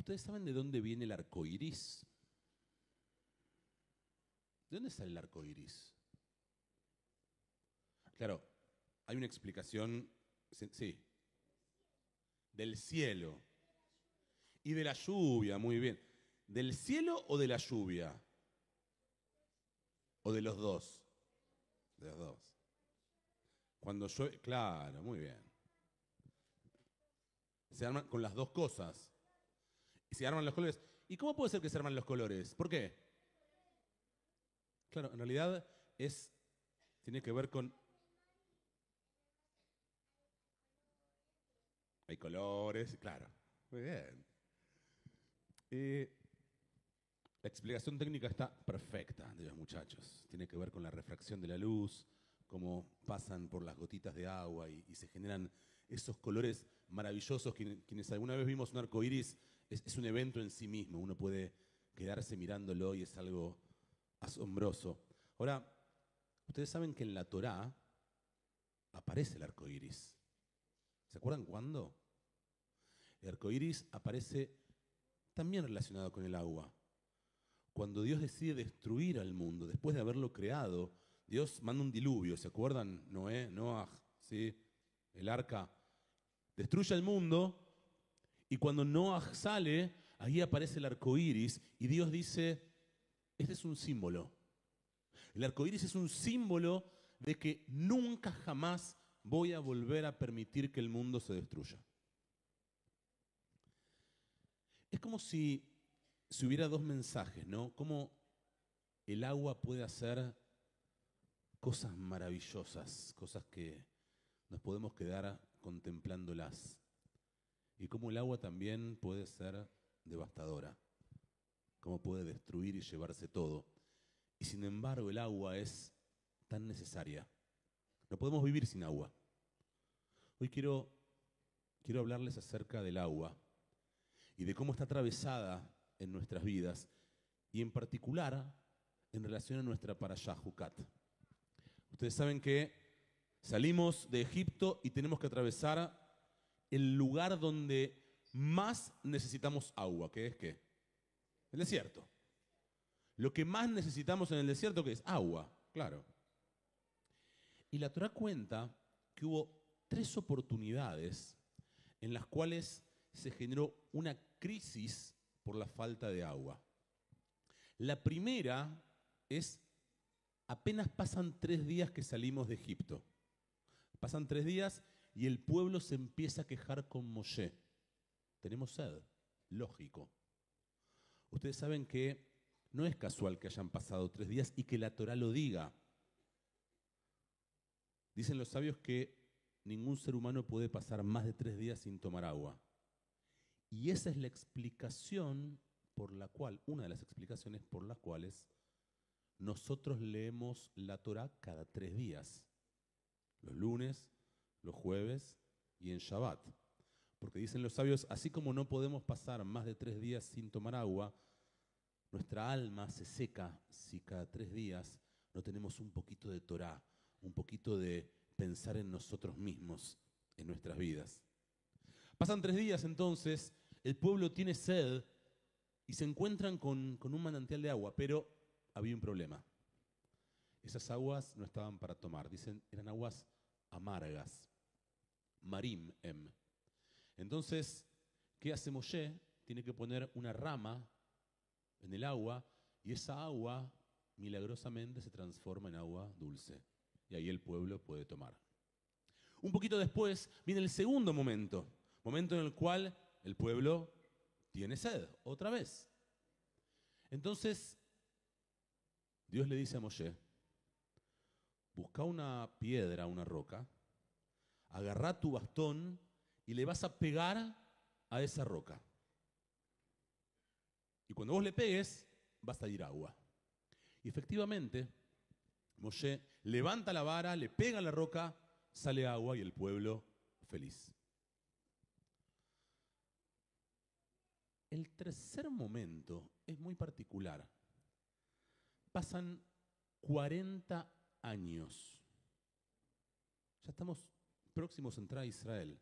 ¿Ustedes saben de dónde viene el arco iris? ¿De dónde sale el arco iris? Claro, hay una explicación, sí, del cielo y de la lluvia, muy bien. ¿Del cielo o de la lluvia? ¿O de los dos? De los dos. Cuando llueve, claro, muy bien. Se arman con las dos cosas. Y se arman los colores. ¿Y cómo puede ser que se arman los colores? ¿Por qué? Claro, en realidad tiene que ver con... Hay colores, claro. Muy bien. Eh, la explicación técnica está perfecta de los muchachos. Tiene que ver con la refracción de la luz, cómo pasan por las gotitas de agua y se generan esos colores maravillosos. Quienes alguna vez vimos un arco iris, es un evento en sí mismo. Uno puede quedarse mirándolo y es algo asombroso. Ahora, ustedes saben que en la Torá aparece el arco iris. ¿Se acuerdan cuándo? El arco iris aparece también relacionado con el agua. Cuando Dios decide destruir al mundo, después de haberlo creado, Dios manda un diluvio, ¿se acuerdan? Noah, ¿sí? El arca destruye el mundo y cuando Noah sale, ahí aparece el arco iris y Dios dice, este es un símbolo. El arco iris es un símbolo de que nunca jamás voy a volver a permitir que el mundo se destruya. Es como si hubiera dos mensajes, ¿no? Como el agua puede hacer cosas maravillosas, cosas que nos podemos quedar contemplándolas. Y cómo el agua también puede ser devastadora, cómo puede destruir y llevarse todo. Y sin embargo el agua es tan necesaria. No podemos vivir sin agua. Hoy quiero hablarles acerca del agua y de cómo está atravesada en nuestras vidas y en particular en relación a nuestra parashá Jucat. Ustedes saben que salimos de Egipto y tenemos que atravesar el lugar donde más necesitamos agua, que es ¿qué? El desierto. Lo que más necesitamos en el desierto, ¿qué es? Agua, claro. Y la Torá cuenta que hubo 3 oportunidades en las cuales se generó una crisis por la falta de agua. La primera es apenas pasan 3 días que salimos de Egipto. Pasan 3 días y el pueblo se empieza a quejar con Moshe. Tenemos sed, lógico. Ustedes saben que no es casual que hayan pasado 3 días y que la Torá lo diga. Dicen los sabios que ningún ser humano puede pasar más de 3 días sin tomar agua. Y esa es la explicación por la cual, una de las explicaciones por las cuales nosotros leemos la Torá cada 3 días. Los lunes, los jueves y en Shabbat. Porque dicen los sabios, así como no podemos pasar más de 3 días sin tomar agua, nuestra alma se seca si cada 3 días no tenemos un poquito de Torá, un poquito de pensar en nosotros mismos, en nuestras vidas. Pasan 3 días entonces, el pueblo tiene sed y se encuentran con un manantial de agua, pero había un problema. Esas aguas no estaban para tomar, dicen, eran aguas amargas. Marim em. Entonces, ¿qué hace Moshe? Tiene que poner una rama en el agua y esa agua milagrosamente se transforma en agua dulce. Y ahí el pueblo puede tomar. Un poquito después viene el segundo momento en el cual el pueblo tiene sed, otra vez. Entonces, Dios le dice a Moshe, busca una piedra, una roca, agarrá tu bastón y le vas a pegar a esa roca. Y cuando vos le pegues, va a salir agua. Y efectivamente, Moshe levanta la vara, le pega a la roca, sale agua y el pueblo feliz. El tercer momento es muy particular. Pasan 40 años. Ya estamos próximos a entrar a Israel.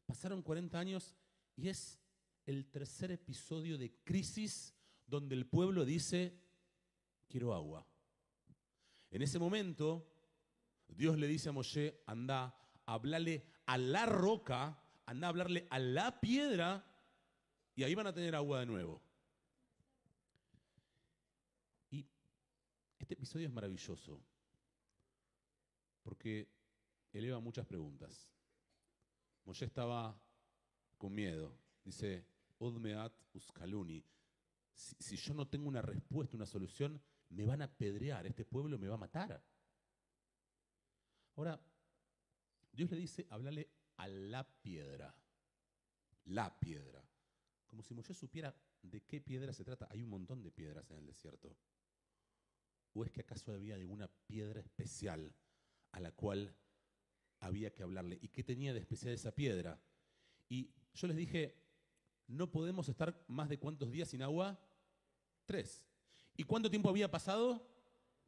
Pasaron 40 años y es el tercer episodio de crisis donde el pueblo dice, quiero agua. En ese momento, Dios le dice a Moshe, anda, hablale a la roca, anda a hablarle a la piedra y ahí van a tener agua de nuevo. Y este episodio es maravilloso porque eleva muchas preguntas. Moshe estaba con miedo. Dice, Odmeat uskaluni. Si yo no tengo una respuesta, una solución, me van a apedrear, este pueblo me va a matar. Ahora, Dios le dice, háblale a la piedra. La piedra. Como si Moshe supiera de qué piedra se trata. Hay un montón de piedras en el desierto. ¿O es que acaso había alguna piedra especial a la cual había que hablarle? ¿Y qué tenía de especial esa piedra? Y yo les dije, no podemos estar más de ¿cuántos días sin agua? 3. ¿Y cuánto tiempo había pasado?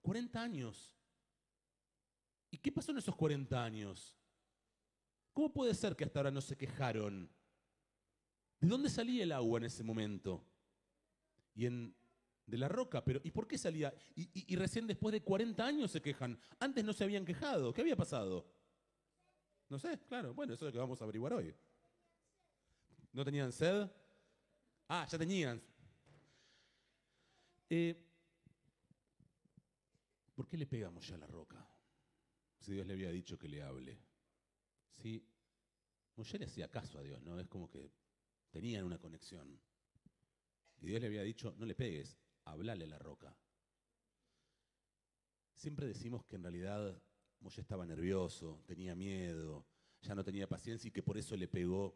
40 años. ¿Y qué pasó en esos 40 años? ¿Cómo puede ser que hasta ahora no se quejaron? ¿De dónde salía el agua en ese momento? De la roca, pero ¿y por qué salía? Y recién después de 40 años se quejan. Antes no se habían quejado. ¿Qué había pasado? No sé, claro. Bueno, eso es lo que vamos a averiguar hoy. ¿No tenían sed? Ah, ya tenían. ¿Por qué le pegamos ya a la roca? Si Dios le había dicho que le hable. Si Moshe le hacía caso a Dios, ¿no? Es como que tenían una conexión. Y Dios le había dicho, no le pegues, hablale a la roca. Siempre decimos que en realidad Moshe estaba nervioso, tenía miedo, ya no tenía paciencia y que por eso le pegó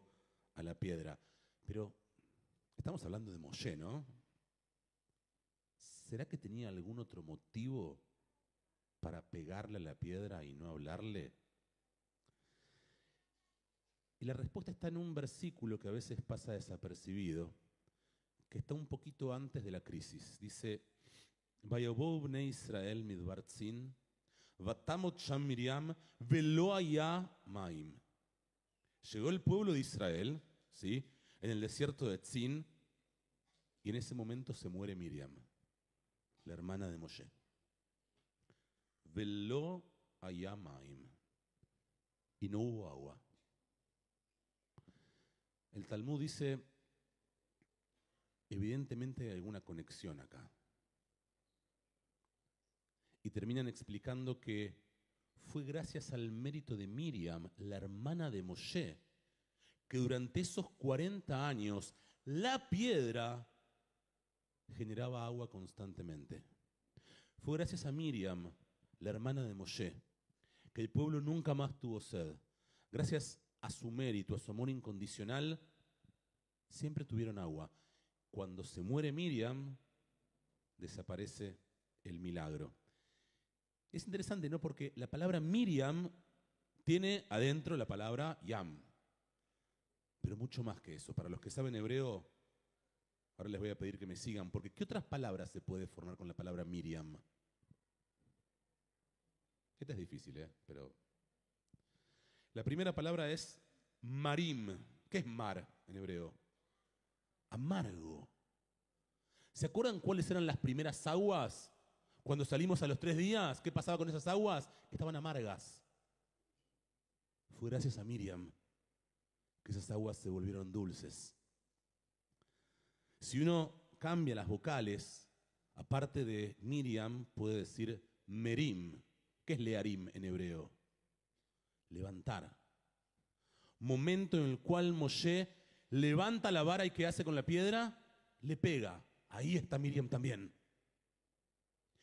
a la piedra. Pero estamos hablando de Moshe, ¿no? ¿Será que tenía algún otro motivo para pegarle a la piedra y no hablarle? Y la respuesta está en un versículo que a veces pasa desapercibido, que está un poquito antes de la crisis. Dice, Vayobou bnei Israel midbar tzin, vatamot sham Miriam, velo haya maim. Llegó el pueblo de Israel, ¿sí?, en el desierto de Tzin, y en ese momento se muere Miriam, la hermana de Moshe. Velo haya maim. Y no hubo agua. El Talmud dice, evidentemente hay alguna conexión acá. Y terminan explicando que fue gracias al mérito de Miriam, la hermana de Moshe, que durante esos 40 años la piedra generaba agua constantemente. Fue gracias a Miriam, la hermana de Moshe, que el pueblo nunca más tuvo sed. Gracias a su mérito, a su amor incondicional, siempre tuvieron agua. Cuando se muere Miriam, desaparece el milagro. Es interesante, ¿no? Porque la palabra Miriam tiene adentro la palabra Yam. Pero mucho más que eso. Para los que saben hebreo, ahora les voy a pedir que me sigan, porque ¿qué otras palabras se puede formar con la palabra Miriam? Esta es difícil, pero la primera palabra es marim. ¿Qué es mar en hebreo? Amargo. ¿Se acuerdan cuáles eran las primeras aguas? Cuando salimos a los 3 días, ¿qué pasaba con esas aguas? Estaban amargas. Fue gracias a Miriam que esas aguas se volvieron dulces. Si uno cambia las vocales, aparte de Miriam, puede decir merim. ¿Qué es learim en hebreo? Levantar. Momento en el cual Moshe levanta la vara y ¿qué hace con la piedra? Le pega. Ahí está Miriam también.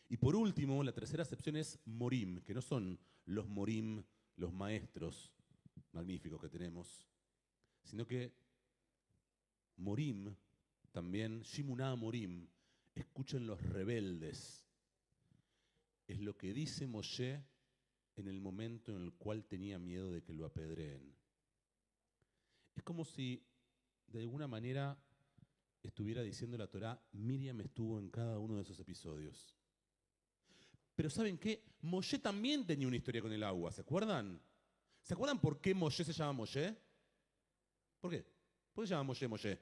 Y por último, la tercera acepción es morim, que no son los morim, los maestros magníficos que tenemos, sino que morim, también, shimuná morim, escuchen los rebeldes. Es lo que dice Moshe en el momento en el cual tenía miedo de que lo apedreen. Es como si, de alguna manera, estuviera diciendo la Torá, Miriam estuvo en cada uno de esos episodios. Pero ¿saben qué? Moshe también tenía una historia con el agua, ¿se acuerdan? ¿Se acuerdan por qué Moshe se llama Moshe? ¿Por qué? ¿Por qué se llama Moshe Moshe?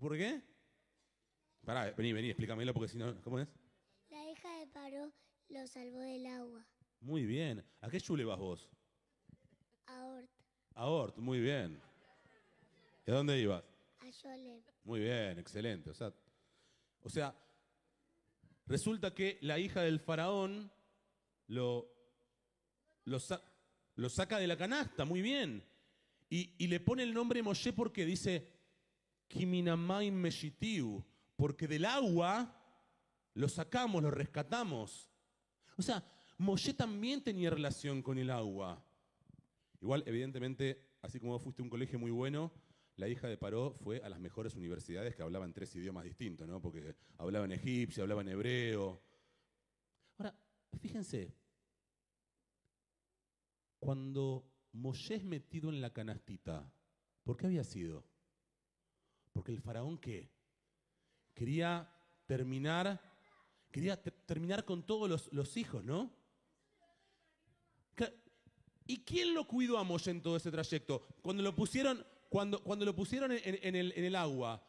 ¿Por qué? Pará, vení, explícamelo porque si no, ¿cómo es? La hija de Paró lo salvó del agua. Muy bien. ¿A qué shule vas vos? A Horta, A Ort, muy bien. ¿Y a dónde ibas? a Yolem. Muy bien, excelente. O sea, resulta que la hija del faraón lo, lo, sa- lo saca de la canasta, muy bien. Y le pone el nombre Moshe porque dice, Kiminamayim Meshitiu, porque del agua lo sacamos, lo rescatamos. O sea, Moshe también tenía relación con el agua. Igual, evidentemente, así como vos fuiste a un colegio muy bueno, la hija de Paró fue a las mejores universidades que hablaban 3 idiomas distintos, ¿no? Porque hablaban egipcio, hablaban hebreo. Ahora, fíjense, cuando Moshe es metido en la canastita, ¿por qué había sido? Porque el faraón, ¿qué? Quería terminar, terminar con todos los hijos, ¿no? ¿Y quién lo cuidó a Moshe en todo ese trayecto? Cuando lo pusieron en el agua.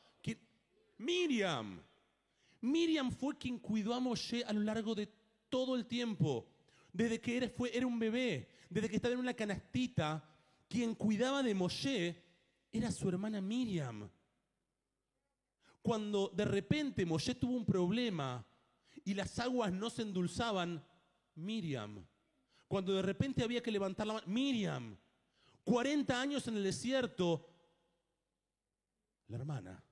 Miriam. Miriam fue quien cuidó a Moshe a lo largo de todo el tiempo. Desde que era un bebé, desde que estaba en una canastita, quien cuidaba de Moshe era su hermana Miriam. Cuando de repente Moshe tuvo un problema y las aguas no se endulzaban, Miriam. Cuando de repente había que levantar la mano, Miriam. 40 años en el desierto, la hermana.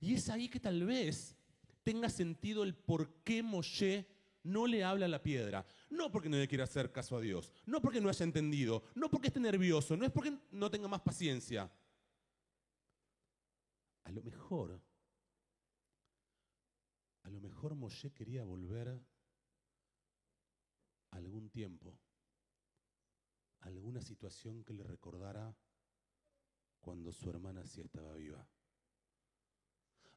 Y es ahí que tal vez tenga sentido el por qué Moshe no le habla a la piedra. No porque no le quiera hacer caso a Dios, no porque no haya entendido, no porque esté nervioso, no es porque no tenga más paciencia. A lo mejor Moshe quería volver a algún tiempo, a alguna situación que le recordara cuando su hermana sí estaba viva.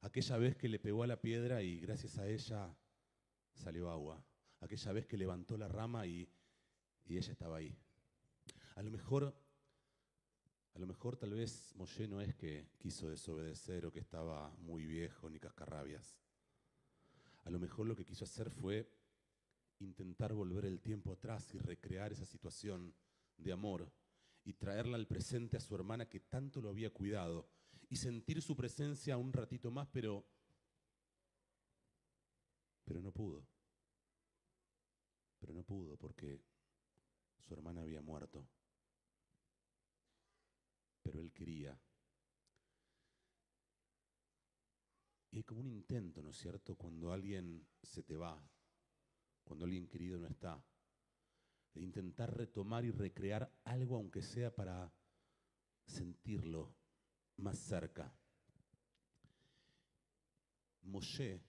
Aquella vez que le pegó a la piedra y gracias a ella salió agua. Aquella vez que levantó la rama y ella estaba ahí. A lo mejor tal vez Moshe no es que quiso desobedecer o que estaba muy viejo ni cascarrabias. A lo mejor lo que quiso hacer fue intentar volver el tiempo atrás y recrear esa situación de amor y traerla al presente a su hermana que tanto lo había cuidado y sentir su presencia un ratito más, pero no pudo. Pero no pudo porque su hermana había muerto. Pero él quería. Y hay como un intento, ¿no es cierto?, cuando alguien se te va, cuando alguien querido no está, de intentar retomar y recrear algo, aunque sea para sentirlo más cerca. Moshe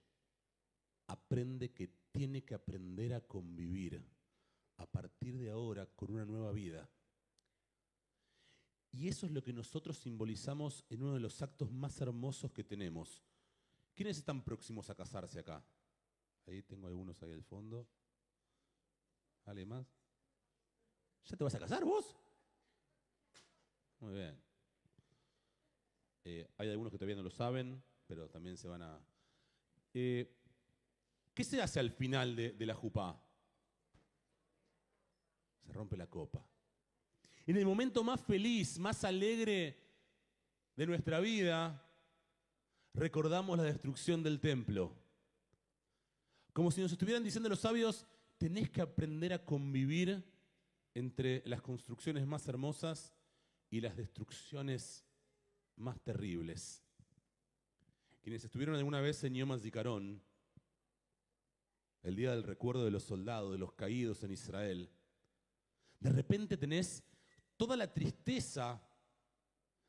aprende que tiene que aprender a convivir a partir de ahora con una nueva vida. Y eso es lo que nosotros simbolizamos en uno de los actos más hermosos que tenemos. ¿Quiénes están próximos a casarse acá? Ahí tengo algunos ahí al fondo. ¿Alguien más? ¿Ya te vas a casar vos? Muy bien. Hay algunos que todavía no lo saben, pero también se van a... ¿Qué se hace al final de la jupá? Se rompe la copa. En el momento más feliz, más alegre de nuestra vida, recordamos la destrucción del templo. Como si nos estuvieran diciendo los sabios, tenés que aprender a convivir entre las construcciones más hermosas y las destrucciones más terribles. Quienes estuvieron alguna vez en Yom HaZikaron, el día del recuerdo de los soldados, de los caídos en Israel, de repente tenés toda la tristeza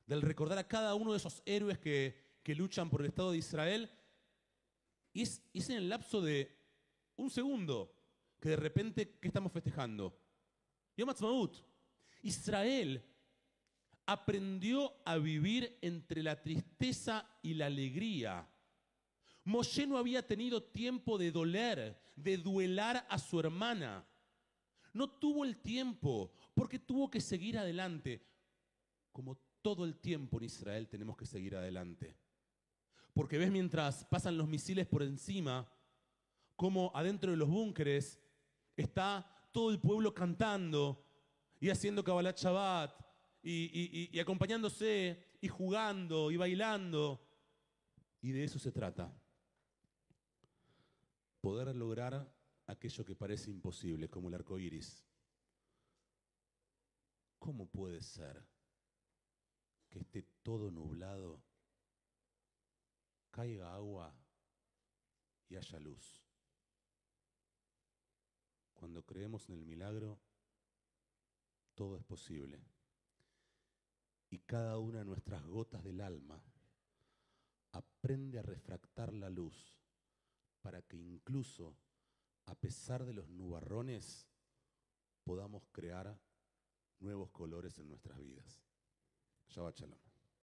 del recordar a cada uno de esos héroes que luchan por el Estado de Israel, y es en el lapso de un segundo que de repente, ¿qué estamos festejando? Yom Ha'atzmaut. Israel aprendió a vivir entre la tristeza y la alegría. Moshe no había tenido tiempo de doler, de duelar a su hermana. No tuvo el tiempo porque tuvo que seguir adelante. Como todo el tiempo en Israel tenemos que seguir adelante. porque ves mientras pasan los misiles por encima, cómo adentro de los búnkeres está todo el pueblo cantando y haciendo Kabbalat Shabbat y acompañándose y jugando y bailando. Y de eso se trata. Poder lograr aquello que parece imposible, como el arco iris. ¿Cómo puede ser que esté todo nublado, caiga agua y haya luz? Cuando creemos en el milagro, todo es posible. Y cada una de nuestras gotas del alma aprende a refractar la luz para que incluso, a pesar de los nubarrones, podamos crear nuevos colores en nuestras vidas. Shabbat Shalom.